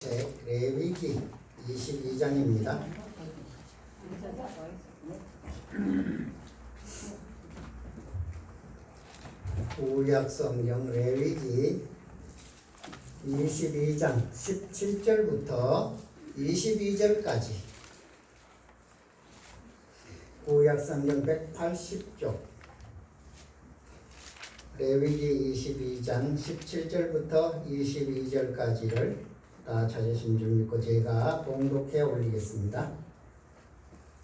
레위기 22장입니다. 구약성경 레위기 22장 17절부터 22절까지 구약성경 180쪽 레위기 22장 17절부터 22절까지를 다 찾으신 줄 믿고 제가 봉독해 올리겠습니다.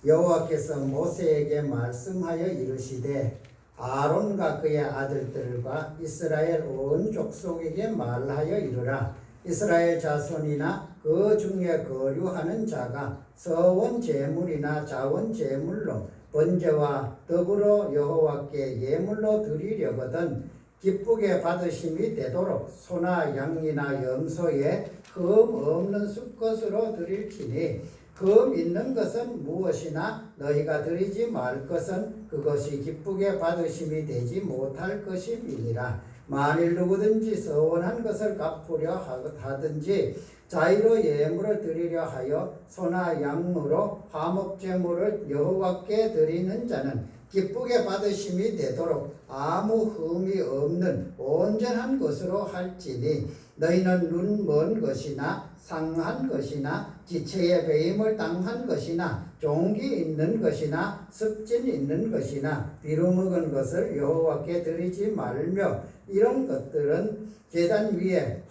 여호와께서 모세에게 말씀하여 이르시되 아론과 그의 아들들과 이스라엘 온 족속에게 말하여 이르라. 이스라엘 자손이나 그 중에 거류하는 자가 서원 제물이나 자원 제물로 번제와 더불어 여호와께 예물로 드리려거든 기쁘게 받으심이 되도록 소나 양이나 염소에 흠 없는 수컷으로 드릴지니 흠 있는 것은 무엇이나 너희가 드리지 말 것은 그것이 기쁘게 받으심이 되지 못할 것임이니라. 만일 누구든지 서원한 것을 갚으려 하든지 자의로 예물을 드리려 하여 소나 양으로 화목제물을 여호와께 드리는 자는 기쁘게 받으심이 되도록 아무 흠이 없는 온전한 것으로 할지니 너희는 눈 먼 것이나 상한 것이나 지체에 배임을 당한 것이나 종기 있는 것이나 습진 있는 것이나 비루먹은 것을 여호와께 드리지 말며 이런 것들은 제단 위에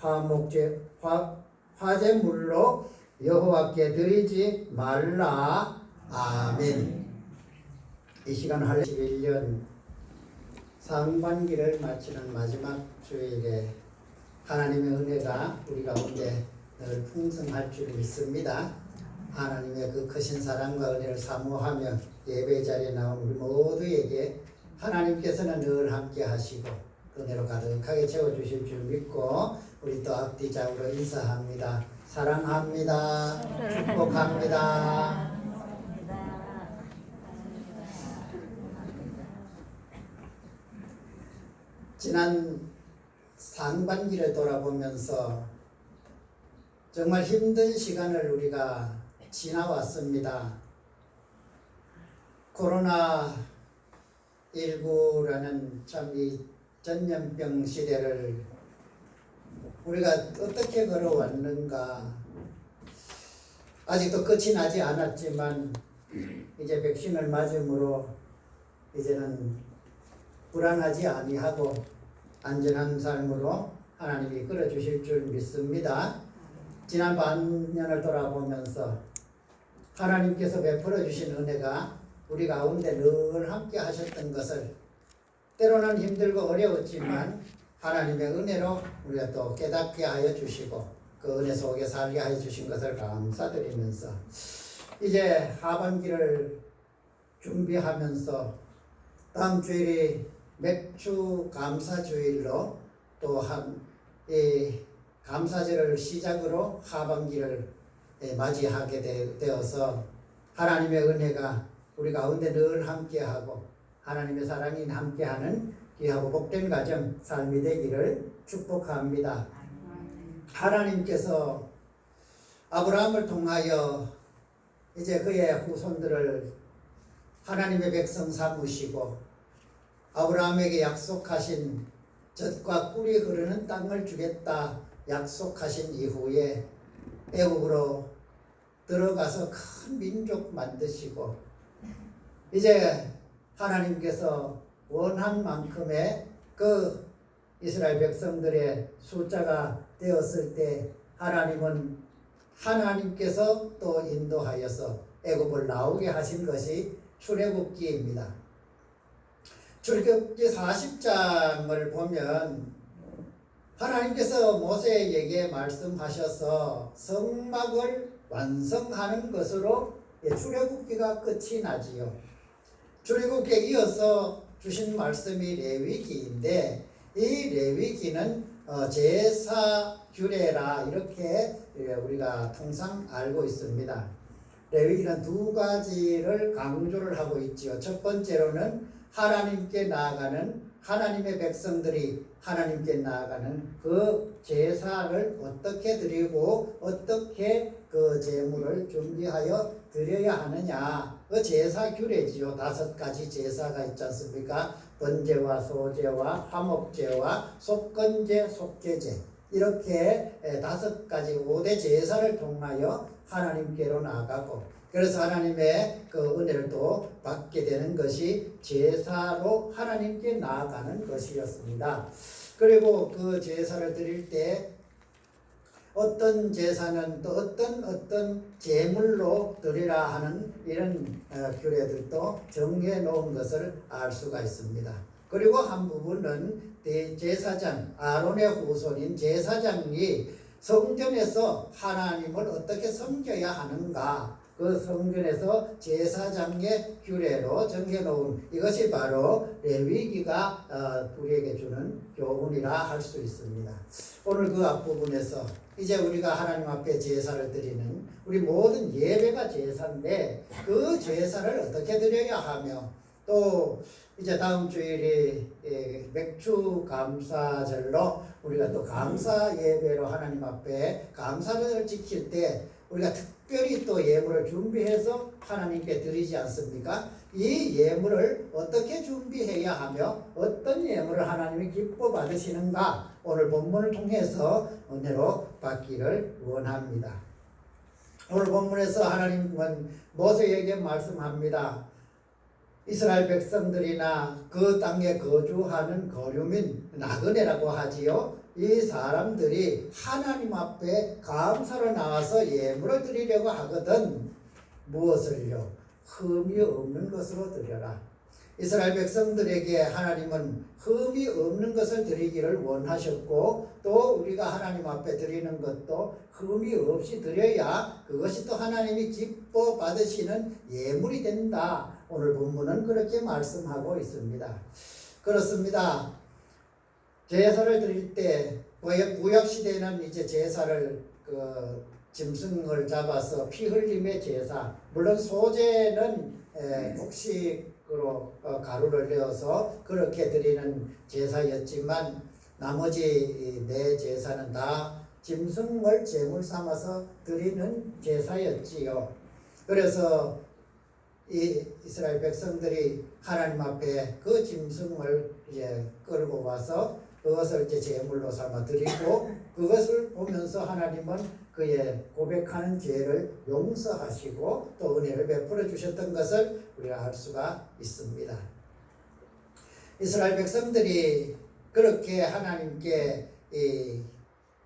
화제물로 여호와께 드리지 말라. 아멘. 이 시간 할 11년 상반기를 마치는 마지막 주일에 하나님의 은혜가 우리 가운데 늘 풍성할 줄 믿습니다. 하나님의 그 크신 사랑과 은혜를 사모하며 예배 자리에 나온 우리 모두에게 하나님께서는 늘 함께 하시고 은혜로 가득하게 채워주실 줄 믿고 우리 또 앞뒤 좌우로 인사합니다. 사랑합니다. 축복합니다. 지난 상반기를 돌아보면서 정말 힘든 시간을 우리가 지나왔습니다. 코로나19라는 참 이 전염병 시대를 우리가 어떻게 걸어왔는가. 아직도 끝이 나지 않았지만 이제 백신을 맞음으로 이제는 불안하지 아니하고 안전한 삶으로 하나님이 이끌어 주실 줄 믿습니다. 지난 반년을 돌아보면서 하나님께서 베풀어 주신 은혜가 우리 가운데 늘 함께 하셨던 것을 때로는 힘들고 어려웠지만 하나님의 은혜로 우리가 또 깨닫게 하여 주시고 그 은혜 속에 살게 하여 주신 것을 감사드리면서 이제 하반기를 준비하면서 다음 주일이 맥주 감사주일로 또한 이 감사절을 시작으로 하반기를 맞이하게 되어서 하나님의 은혜가 우리 가운데 늘 함께하고 하나님의 사랑이 함께하는 귀하고 복된 가정 삶이 되기를 축복합니다. 하나님께서 아브라함을 통하여 이제 그의 후손들을 하나님의 백성 삼으시고 아브라함에게 약속하신 젖과 꿀이 흐르는 땅을 주겠다 약속하신 이후에 애국으로 들어가서 큰 민족 만드시고 이제 하나님께서 원한 만큼의 그 이스라엘 백성들의 숫자가 되었을 때 하나님은 하나님께서 또 인도하여서 애국을 나오게 하신 것이 출애굽기입니다. 출애굽기 40장을 보면 하나님께서 모세에게 말씀하셔서 성막을 완성하는 것으로 출애굽기가 끝이 나지요. 출애굽기에 이어서 주신 말씀이 레위기인데 이 레위기는 제사 규례라 이렇게 우리가 통상 알고 있습니다. 레위기는 두 가지를 강조를 하고 있지요. 첫 번째로는 하나님께 나아가는 하나님의 백성들이 하나님께 나아가는 그 제사를 어떻게 드리고 어떻게 그 제물을 준비하여 드려야 하느냐, 그 제사 규례지요. 5가지 제사가 있지 않습니까? 번제와 소제와 화목제와 속건제, 속죄제, 이렇게 5가지 5대 제사를 통하여 하나님께로 나아가고, 그래서 하나님의 그 은혜를 또 받게 되는 것이 제사로 하나님께 나아가는 것이었습니다. 그리고 그 제사를 드릴 때 어떤 제사는 또 어떤 제물로 드리라 하는 이런 규례들도 정해 놓은 것을 알 수가 있습니다. 그리고 한 부분은 제사장, 아론의 후손인 제사장이 성전에서 하나님을 어떻게 섬겨야 하는가, 그 성전에서 제사장의 규례로 정해놓은 이것이 바로 레위기가 우리에게 주는 교훈이라 할 수 있습니다. 오늘 그 앞부분에서 이제 우리가 하나님 앞에 제사를 드리는 우리 모든 예배가 제사인데 그 제사를 어떻게 드려야 하며, 또 이제 다음 주일이 맥주 감사절로 우리가 또 감사 예배로 하나님 앞에 감사를 지킬 때 우리가 특별히 또 예물을 준비해서 하나님께 드리지 않습니까? 이 예물을 어떻게 준비해야 하며 어떤 예물을 하나님이 기뻐 받으시는가, 오늘 본문을 통해서 은혜로 받기를 원합니다. 오늘 본문에서 하나님은 모세에게 말씀합니다. 이스라엘 백성들이나 그 땅에 거주하는 거류민, 나그네라고 하지요. 이 사람들이 하나님 앞에 감사로 나와서 예물을 드리려고 하거든 무엇을요? 흠이 없는 것으로 드려라. 이스라엘 백성들에게 하나님은 흠이 없는 것을 드리기를 원하셨고, 또 우리가 하나님 앞에 드리는 것도 흠이 없이 드려야 그것이 또 하나님이 기뻐 받으시는 예물이 된다. 오늘 본문은 그렇게 말씀하고 있습니다. 그렇습니다. 제사를 드릴 때 구약 시대에는 이제 제사를 짐승을 잡아서 피 흘림의 제사, 물론 소제는 곡식으로 가루를 내어서 그렇게 드리는 제사였지만 나머지 네 제사는 다 짐승을 제물 삼아서 드리는 제사였지요. 그래서 이 이스라엘 백성들이 하나님 앞에 그 짐승을 이제 끌고 와서 그것을 이제 제물로 삼아 드리고, 그것을 보면서 하나님은 그의 고백하는 죄를 용서하시고 또 은혜를 베풀어 주셨던 것을 우리가 알 수가 있습니다. 이스라엘 백성들이 그렇게 하나님께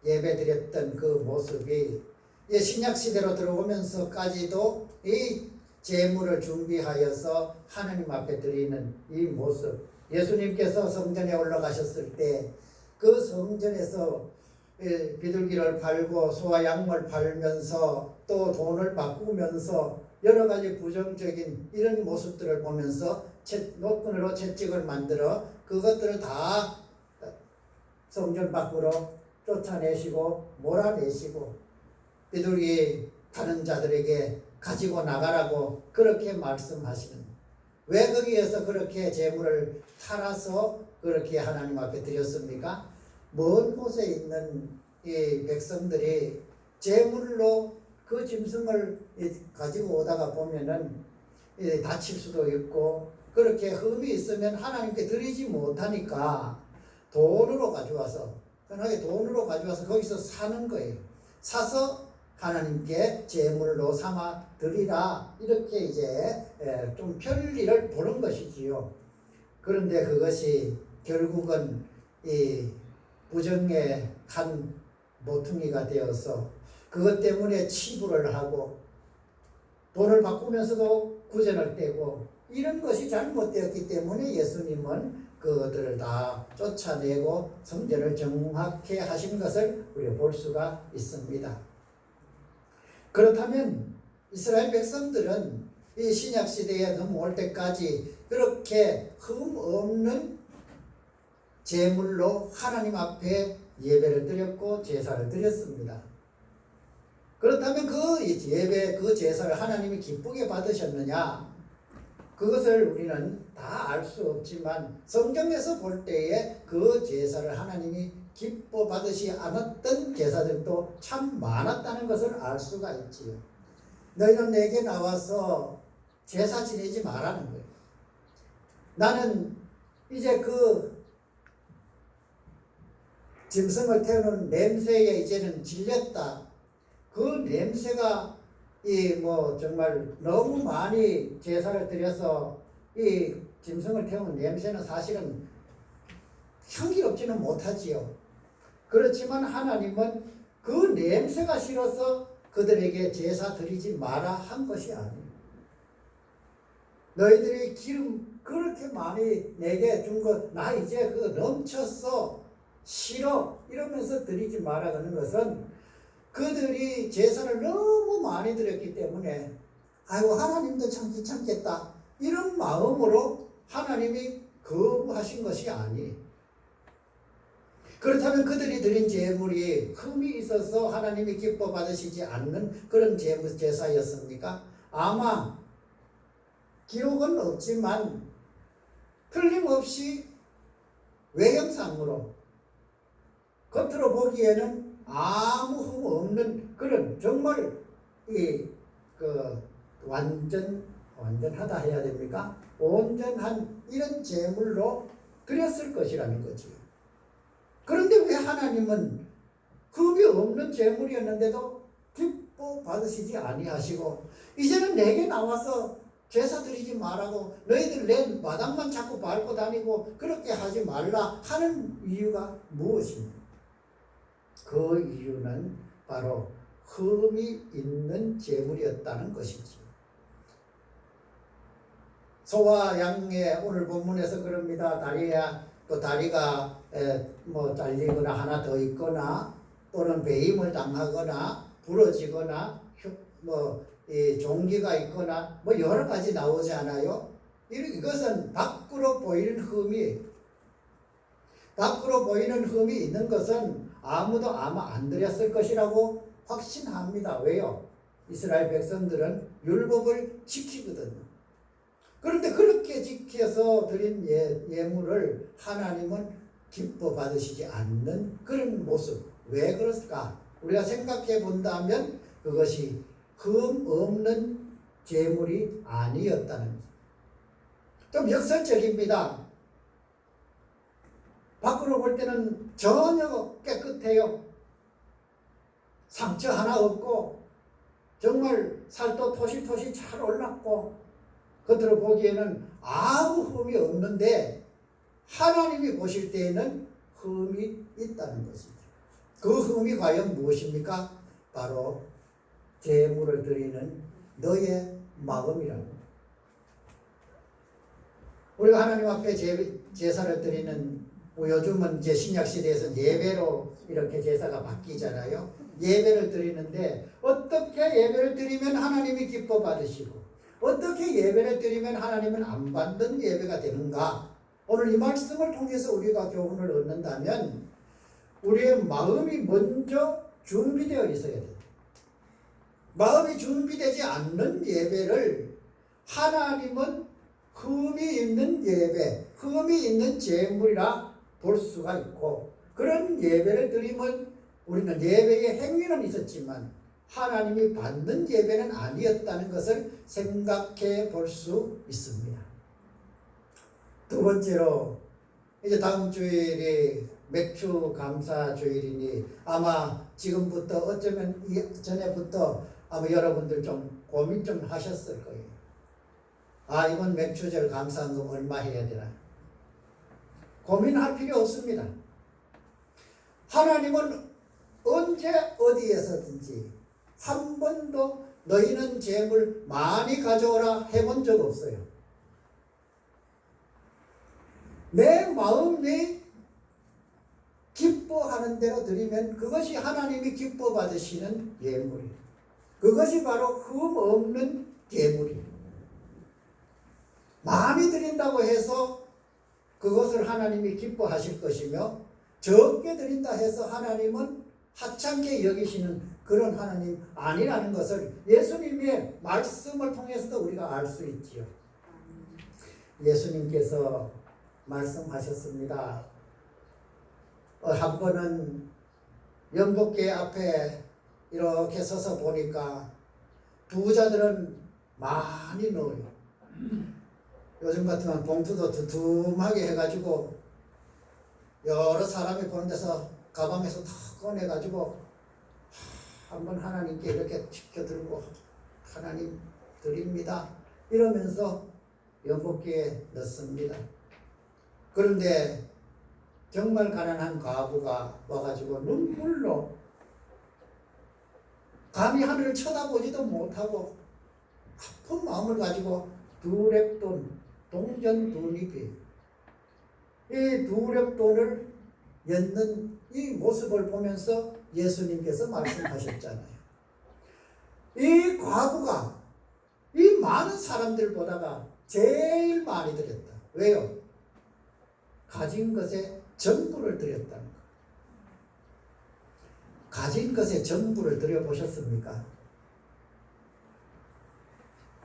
예배드렸던 그 모습이 신약 시대로 들어오면서까지도 이 제물을 준비하여서 하나님 앞에 드리는 이 모습, 예수님께서 성전에 올라가셨을 때 그 성전에서 비둘기를 팔고 소와 양을 팔면서 또 돈을 바꾸면서 여러 가지 부정적인 이런 모습들을 보면서 노끈으로 채찍을 만들어 그것들을 다 성전 밖으로 쫓아내시고 몰아내시고 비둘기 파는 자들에게 가지고 나가라고 그렇게 말씀하시는, 왜 거기에서 그렇게 제물을 팔아서 그렇게 하나님 앞에 드렸습니까? 먼 곳에 있는 이 백성들이 제물로 그 짐승을 가지고 오다가 보면은 다칠 수도 있고 그렇게 흠이 있으면 하나님께 드리지 못하니까 돈으로 가져와서, 편하게 돈으로 가져와서 거기서 사는 거예요. 사서 하나님께 제물로 삼아 드리라, 이렇게 이제 좀 편리를 보는 것이지요. 그런데 그것이 결국은 이 부정의 한 모퉁이가 되어서 그것 때문에 치부를 하고 돈을 바꾸면서도 구전을 떼고 이런 것이 잘못되었기 때문에 예수님은 그것들을 다 쫓아내고 성전을 정확히 하신 것을 우리가 볼 수가 있습니다. 그렇다면 이스라엘 백성들은 이 신약 시대에 넘어올 때까지 그렇게 흠 없는 제물로 하나님 앞에 예배를 드렸고 제사를 드렸습니다. 그렇다면 그 예배, 그 제사를 하나님이 기쁘게 받으셨느냐? 그것을 우리는 다 알 수 없지만 성경에서 볼 때에 그 제사를 하나님이 기뻐 받으시 않았던 제사들도 참 많았다는 것을 알 수가 있지요. 너희는 내게 나와서 제사 지내지 말라는 거예요. 나는 이제 그 짐승을 태우는 냄새에 이제는 질렸다. 그 냄새가 정말 너무 많이 제사를 드려서 이 짐승을 태우는 냄새는 사실은 향기롭지는 못하지요. 그렇지만 하나님은 그 냄새가 싫어서 그들에게 제사 드리지 마라 한 것이 아니에요. 너희들이 기름 그렇게 많이 내게 준 것 나 이제 그거 넘쳤어 싫어 이러면서 드리지 마라 하는 것은 그들이 제사를 너무 많이 드렸기 때문에 아이고 하나님도 참 귀찮겠다 이런 마음으로 하나님이 거부하신 것이 아니에요. 그렇다면 그들이 드린 제물이 흠이 있어서 하나님이 기뻐 받으시지 않는 그런 제사였습니까? 아마 기록은 없지만 틀림없이 외형상으로 겉으로 보기에는 아무 흠 없는 그런 정말 완전하다 해야 됩니까? 온전한 이런 제물로 드렸을 것이라는 거지요. 그런데 왜 하나님은 흠이 없는 제물이었는데도 기뻐 받으시지 아니하시고 이제는 내게 나와서 제사 드리지 말라고 너희들 내 마당만 자꾸 밟고 다니고 그렇게 하지 말라 하는 이유가 무엇입니까? 그 이유는 바로 흠이 있는 제물이었다는 것이지. 소와 양의 오늘 본문에서 그럽니다. 다리가 잘리거나 하나 더 있거나 또는 배임을 당하거나 부러지거나 종기가 있거나 여러 가지 나오지 않아요? 이것은 밖으로 보이는 흠이 밖으로 보이는 흠이 있는 것은 아무도 아마 안 드렸을 것이라고 확신합니다. 왜요? 이스라엘 백성들은 율법을 지키거든요. 그런데 그렇게 지켜서 드린 예물을 하나님은 기뻐 받으시지 않는 그런 모습. 왜 그럴까? 우리가 생각해 본다면 그것이 흠 없는 제물이 아니었다는 거죠. 좀 역설적입니다. 밖으로 볼 때는 전혀 깨끗해요. 상처 하나 없고 정말 살도 토실토실 잘 올랐고 겉으로 보기에는 아무 흠이 없는데 하나님이 보실 때에는 흠이 있다는 것이죠. 그 흠이 과연 무엇입니까? 바로 제물을 드리는 너의 마음이라고. 우리가 하나님 앞에 제사를 드리는 요즘은 이제 신약시대에서 예배로 이렇게 제사가 바뀌잖아요. 예배를 드리는데 어떻게 예배를 드리면 하나님이 기뻐 받으시고 어떻게 예배를 드리면 하나님은 안 받는 예배가 되는가? 오늘 이 말씀을 통해서 우리가 교훈을 얻는다면 우리의 마음이 먼저 준비되어 있어야 돼요. 마음이 준비되지 않는 예배를 하나님은 흠이 있는 예배, 흠이 있는 제물이라 볼 수가 있고 그런 예배를 드리면 우리는 예배의 행위는 있었지만 하나님이 받는 예배는 아니었다는 것을 생각해 볼 수 있습니다. 두 번째로 이제 다음 주일이 맥주 감사 주일이니 아마 지금부터 어쩌면 전에부터 아마 여러분들 좀 고민 좀 하셨을 거예요. 이번 맥주절 감사한금 얼마 해야 되나? 고민할 필요 없습니다. 하나님은 언제 어디에서든지 한 번도 너희는 재물 많이 가져오라 해본 적 없어요. 내 마음이 기뻐하는 대로 드리면 그것이 하나님이 기뻐 받으시는 예물이에요. 그것이 바로 흠 없는 예물이에요. 많이 드린다고 해서 그것을 하나님이 기뻐하실 것이며 적게 드린다 해서 하나님은 하찮게 여기시는 그런 하나님 아니라는 것을 예수님의 말씀을 통해서도 우리가 알 수 있지요. 예수님께서 말씀하셨습니다. 한 번은 연복궤 앞에 이렇게 서서 보니까 부자들은 많이 넣어요. 요즘 같으면 봉투도 두툼하게 해가지고 여러 사람이 보는 데서 가방에서 탁 꺼내가지고 한번 하나님께 이렇게 지켜들고 하나님 드립니다 이러면서 연복기에 넣습니다. 그런데 정말 가난한 과부가 와가지고 눈물로 감히 하늘을 쳐다보지도 못하고 아픈 마음을 가지고 두 렙돈, 동전 두 립이 이 두 렙돈을 엮는 이 모습을 보면서 예수님께서 말씀하셨잖아요. 이 과부가 이 많은 사람들보다가 제일 많이 드렸다. 왜요? 가진 것에 전부를 드렸다는 거. 가진 것에 전부를 드려보셨습니까?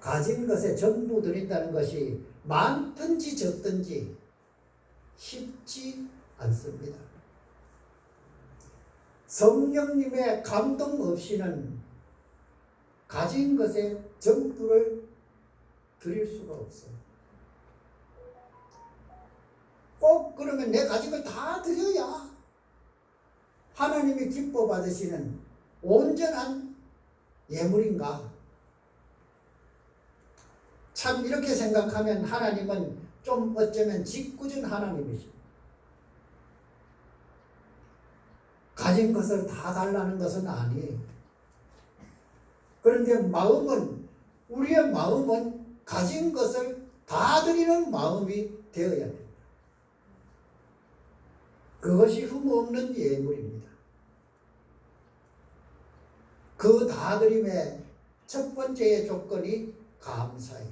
가진 것에 전부 드린다는 것이 많든지 적든지 쉽지 않습니다. 성령님의 감동 없이는 가진 것에 전부를 드릴 수가 없어요. 꼭 그러면 내 가진 걸 다 드려야 하나님이 기뻐 받으시는 온전한 예물인가? 참 이렇게 생각하면 하나님은 좀 어쩌면 짓궂은 하나님이죠. 가진 것을 다 달라는 것은 아니에요. 그런데 우리의 마음은 가진 것을 다 드리는 마음이 되어야 됩니다. 그것이 흠없는 예물입니다. 그 다 드림의 첫 번째의 조건이 감사예요.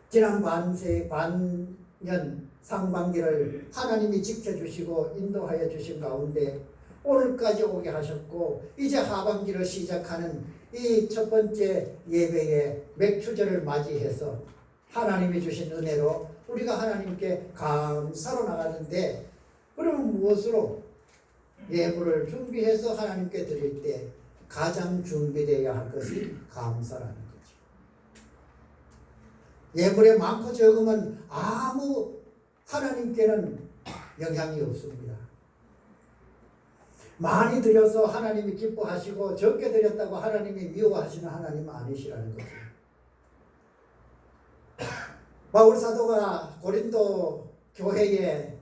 지난 반년 상반기를 하나님이 지켜주시고 인도하여 주신 가운데 오늘까지 오게 하셨고 이제 하반기를 시작하는 이 첫 번째 예배의 맥추절을 맞이해서 하나님이 주신 은혜로 우리가 하나님께 감사로 나가는데 그러면 무엇으로 예물을 준비해서 하나님께 드릴 때 가장 준비되어야 할 것이 감사라는 거죠. 예물의 많고 적음은 아무 하나님께는 영향이 없습니다. 많이 드려서 하나님이 기뻐하시고 적게 드렸다고 하나님이 미워하시는 하나님은 아니시라는 거죠. 바울 사도가 고린도 교회에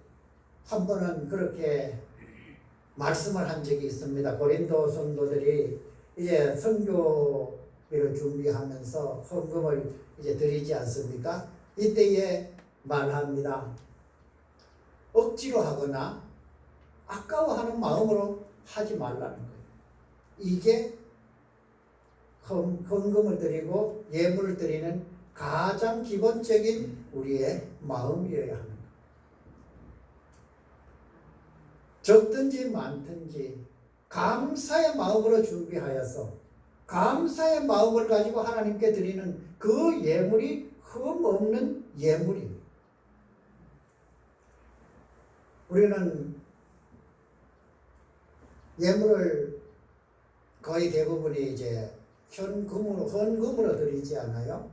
한 번은 그렇게 말씀을 한 적이 있습니다. 고린도 성도들이 이제 선교를 준비하면서 헌금을 이제 드리지 않습니까? 이때에 말합니다. 억지로 하거나 아까워하는 마음으로 하지 말라는 거예요. 이게 헌금을 드리고 예물을 드리는 가장 기본적인 우리의 마음이어야 하는 거예요. 적든지 많든지 감사의 마음으로 준비하여서 감사의 마음을 가지고 하나님께 드리는 그 예물이 흠없는 예물입니다. 우리는 예물을 거의 대부분이 이제 헌금으로 드리지 않아요.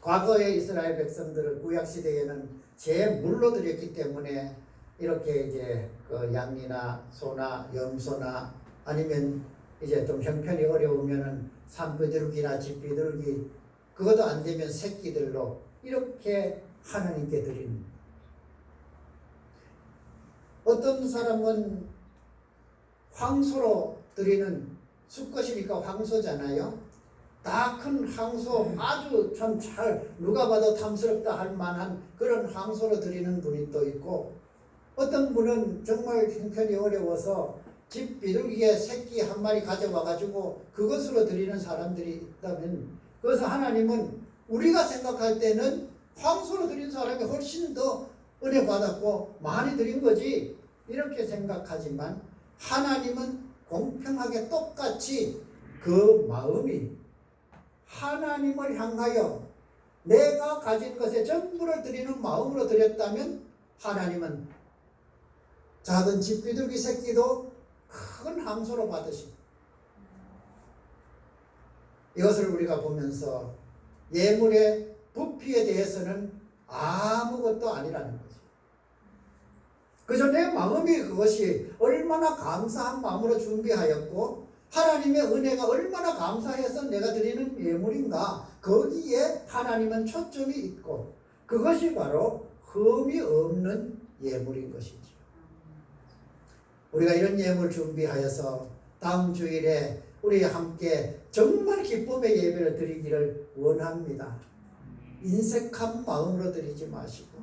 과거의 이스라엘 백성들은 구약 시대에는 제물로 드렸기 때문에 이렇게 이제 그 양이나 소나 염소나 아니면 이제 좀 형편이 어려우면은 산비둘기나 집비둘기 그것도 안 되면 새끼들로 이렇게 하나님께 드리는. 어떤 사람은 황소로 드리는 수컷이니까 황소잖아요. 다 큰 황소 아주 참 잘 누가 봐도 탐스럽다 할 만한 그런 황소로 드리는 분이 또 있고 어떤 분은 정말 형편이 어려워서 집 비둘기에 새끼 한 마리 가져와 가지고 그것으로 드리는 사람들이 있다면 그래서 하나님은 우리가 생각할 때는 황소로 드린 사람이 훨씬 더 은혜 받았고 많이 드린 거지 이렇게 생각하지만 하나님은 공평하게 똑같이 그 마음이 하나님을 향하여 내가 가진 것에 전부를 드리는 마음으로 드렸다면 하나님은 작은 집비둘기 새끼도 큰 항소로 받으십니다. 이것을 우리가 보면서 예물의 부피에 대해서는 아무것도 아니라는 거죠. 그저 내 마음이 그것이 얼마나 감사한 마음으로 준비하였고 하나님의 은혜가 얼마나 감사해서 내가 드리는 예물인가, 거기에 하나님은 초점이 있고 그것이 바로 흠이 없는 예물인 것이죠. 우리가 이런 예물 준비하여서 다음 주일에 우리 함께 정말 기쁨의 예배를 드리기를 원합니다. 인색한 마음으로 드리지 마시고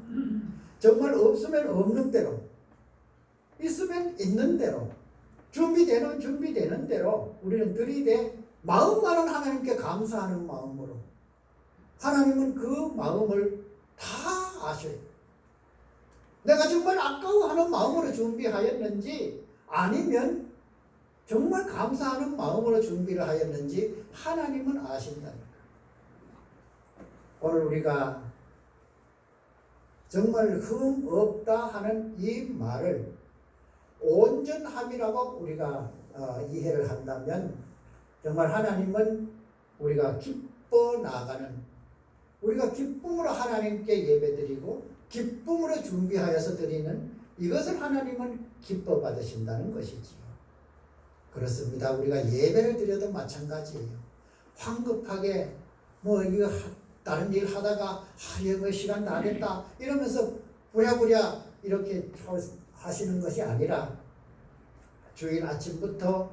정말 없으면 없는 대로, 있으면 있는 대로, 준비되는 대로 우리는 드리되 마음만은 하나님께 감사하는 마음으로, 하나님은 그 마음을 다 아셔요. 내가 정말 아까워하는 마음으로 준비하였는지 아니면 정말 감사하는 마음으로 준비를 하였는지 하나님은 아신다니까. 오늘 우리가 정말 흠 없다 하는 이 말을 온전함이라고 우리가 이해를 한다면 정말 하나님은 우리가 기뻐 나가는, 우리가 기쁨으로 하나님께 예배드리고 기쁨으로 준비하여서 드리는 이것을 하나님은 기뻐 받으신다는 것이지요. 그렇습니다. 우리가 예배를 드려도 마찬가지예요. 황급하게 이거 다른 일 하다가 이거 시간 다 됐다 이러면서 부랴부랴 이렇게 하시는 것이 아니라 주일 아침부터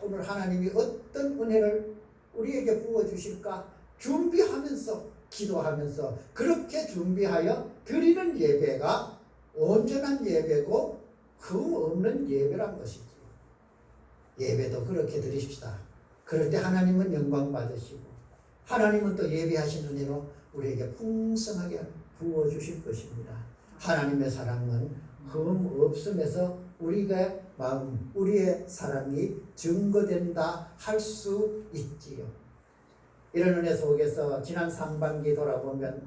오늘 하나님이 어떤 은혜를 우리에게 부어주실까 준비하면서 기도하면서 그렇게 준비하여 드리는 예배가 온전한 예배고 흠 없는 예배란 것이지. 예배도 그렇게 드리십시다. 그럴 때 하나님은 영광 받으시고 하나님은 또 예배하신 은혜로 우리에게 풍성하게 부어주실 것입니다. 하나님의 사랑은 흠 없음에서 우리의 마음, 우리의 사랑이 증거된다 할 수 있지요. 이런 은혜 속에서 지난 상반기 돌아보면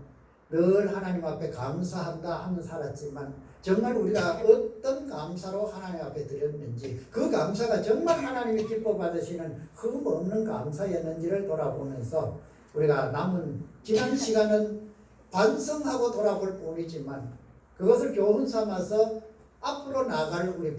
늘 하나님 앞에 감사한다 하며 살았지만 정말 우리가 어떤 감사로 하나님 앞에 드렸는지, 그 감사가 정말 하나님이 기뻐 받으시는 흠 없는 감사였는지를 돌아보면서 우리가 남은 지난 시간은 반성하고 돌아볼 뿐이지만 그것을 교훈 삼아서 앞으로 나갈 우리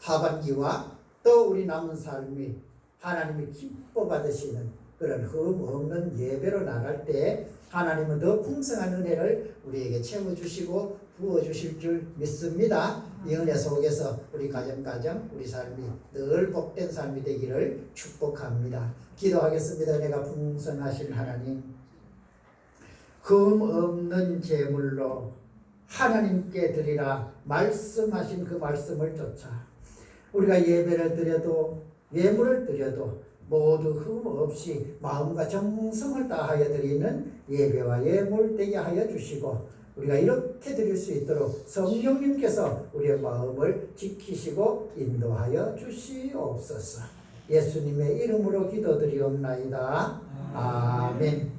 하반기와 또 우리 남은 삶이 하나님이 기뻐 받으시는 그런 흠 없는 예배로 나갈 때 하나님은 더 풍성한 은혜를 우리에게 채워주시고 부어주실 줄 믿습니다. 이 은혜 속에서 우리 가정 우리 삶이 늘 복된 삶이 되기를 축복합니다. 기도하겠습니다. 은혜가 풍성하신 하나님, 흠 없는 제물로 하나님께 드리라 말씀하신 그 말씀을 쫓아 우리가 예배를 드려도 예물을 드려도 모두 흠 없이 마음과 정성을 다하여 드리는 예배와 예물 되게 하여 주시고 우리가 이렇게 드릴 수 있도록 성령님께서 우리의 마음을 지키시고 인도하여 주시옵소서. 예수님의 이름으로 기도드리옵나이다. 아멘.